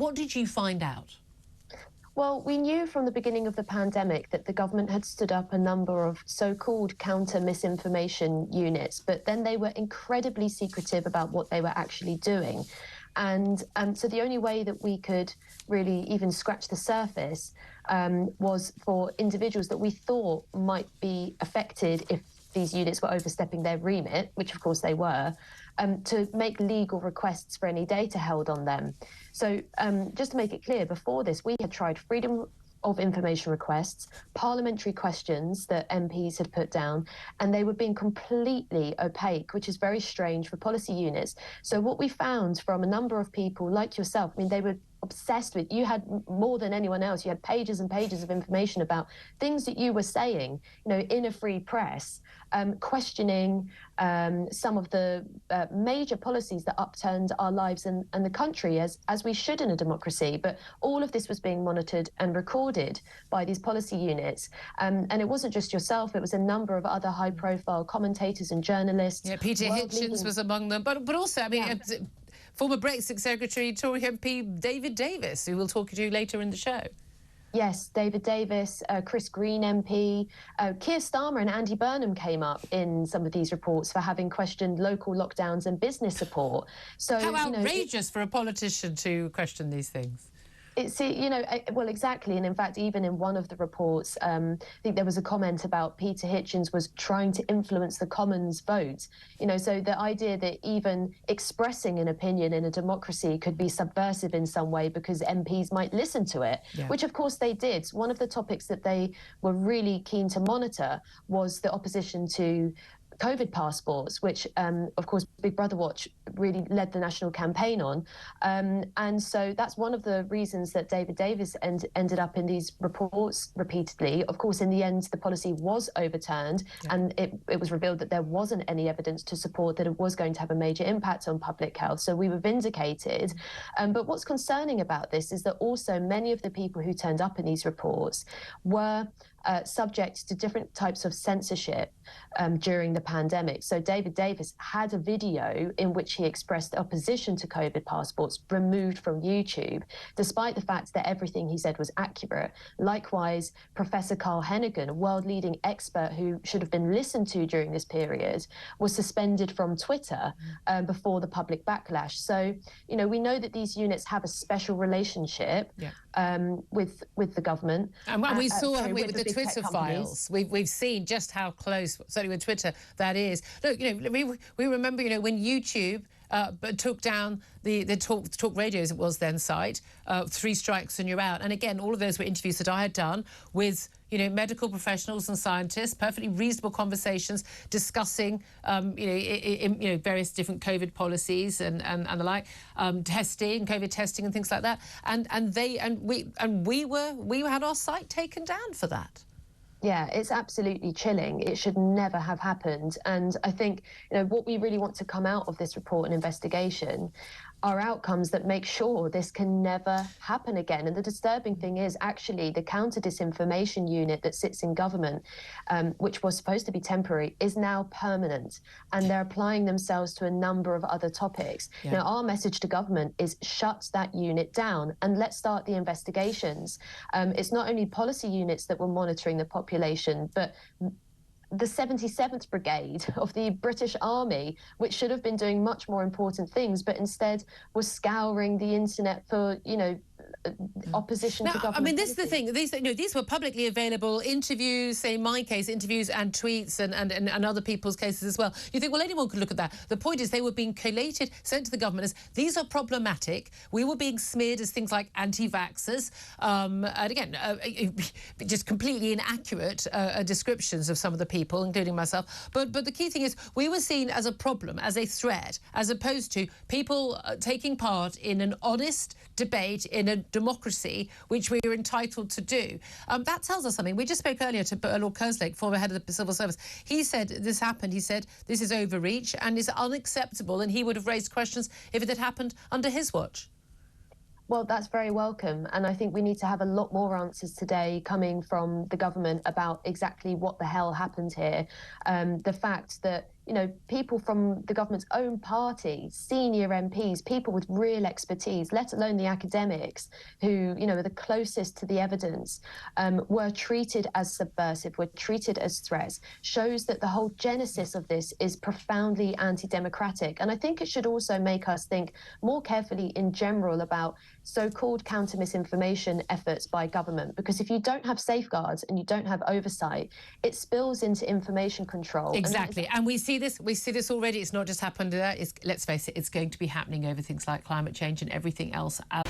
What did you find out? Well, we knew from the beginning of the pandemic that the government had stood up a number of so-called counter-misinformation units, but then they were incredibly secretive about what they were actually doing. And so the only way that we could really even scratch the surface was for individuals that we thought might be affected if these units were overstepping their remit, which of course they were, to make legal requests for any data held on them. So just to make it clear, before this, we had tried freedom of information requests, parliamentary questions that MPs had put down, and they were being completely opaque, which is very strange for policy units. So what we found from a number of people like yourself, I mean, they were obsessed with, you had more than anyone else, you had pages and pages of information about things that you were saying, you know, in a free press, questioning some of the major policies that upturned our lives and the country as we should in a democracy. But all of this was being monitored and recorded by these policy units. And it wasn't just yourself, it was a number of other high profile commentators and journalists. Yeah, Peter Hitchens was among them, but also, I mean, former Brexit Secretary, Tory MP David Davis, who we'll talk to later in the show. Yes, David Davis, Chris Green MP, Keir Starmer and Andy Burnham came up in some of these reports for having questioned local lockdowns and business support. So how outrageous for a politician to question these things. It's, you know, well, exactly. And in fact, even in one of the reports, I think there was a comment about Peter Hitchens was trying to influence the Commons vote. You know, so the idea that even expressing an opinion in a democracy could be subversive in some way because MPs might listen to it, which of course they did. One of the topics that they were really keen to monitor was the opposition to COVID passports, which, of course, Big Brother Watch really led the national campaign on. And so that's one of the reasons that David Davis ended up in these reports repeatedly. Of course, in the end, the policy was overturned and it was revealed that there wasn't any evidence to support that it was going to have a major impact on public health. So we were vindicated. But what's concerning about this is that also many of the people who turned up in these reports were subject to different types of censorship during the pandemic. So David Davis had a video in which he expressed opposition to COVID passports removed from YouTube, despite the fact that everything he said was accurate. Likewise, Professor Carl Hennigan, a world-leading expert who should have been listened to during this period, was suspended from Twitter before the public backlash. So, you know, we know that these units have a special relationship with the government. And we saw with the Twitter files, we've seen just how close, certainly with Twitter, that is. Look, you know, we remember, you know, when YouTube took down the talk radio, as it was then, site, 3 strikes and you're out. And again, all of those were interviews that I had done with, you know, medical professionals and scientists, perfectly reasonable conversations discussing, you know, various different COVID policies and the like, testing, COVID testing and things like that. And we had our site taken down for that. Yeah, it's absolutely chilling. It should never have happened. And I think, you know, what we really want to come out of this report and investigation are outcomes that make sure this can never happen again. And the disturbing thing is actually the counter-disinformation unit that sits in government, which was supposed to be temporary, is now permanent. And they're applying themselves to a number of other topics. Now, our message to government is shut that unit down and let's start the investigations. It's not only policy units that were monitoring the population, but the 77th Brigade of the British Army, which should have been doing much more important things, but instead was scouring the internet for, you know, opposition to government. I mean, this is the thing. These were publicly available interviews, say in my case, interviews and tweets and other people's cases as well. You think, well, anyone could look at that. The point is they were being collated, sent to the government as these are problematic. We were being smeared as things like anti-vaxxers. And again, just completely inaccurate descriptions of some of the people, including myself. But the key thing is we were seen as a problem, as a threat, as opposed to people taking part in an honest debate in a democracy, which we are entitled to do. That tells us something. We just spoke earlier to Lord Kerslake, former head of the Civil Service. He said this happened. He said this is overreach and is unacceptable, and he would have raised questions if it had happened under his watch. Well, that's very welcome. And I think we need to have a lot more answers today coming from the government about exactly what the hell happened here. The fact that, you know, people from the government's own party, senior MPs, people with real expertise, let alone the academics who, you know, are the closest to the evidence, were treated as subversive, were treated as threats, shows that the whole genesis of this is profoundly anti-democratic. And I think it should also make us think more carefully in general about so-called counter-misinformation efforts by government, because if you don't have safeguards and you don't have oversight, it spills into information control. Exactly, and we see this already. It's not just happened. Let's face it, it's going to be happening over things like climate change and everything else as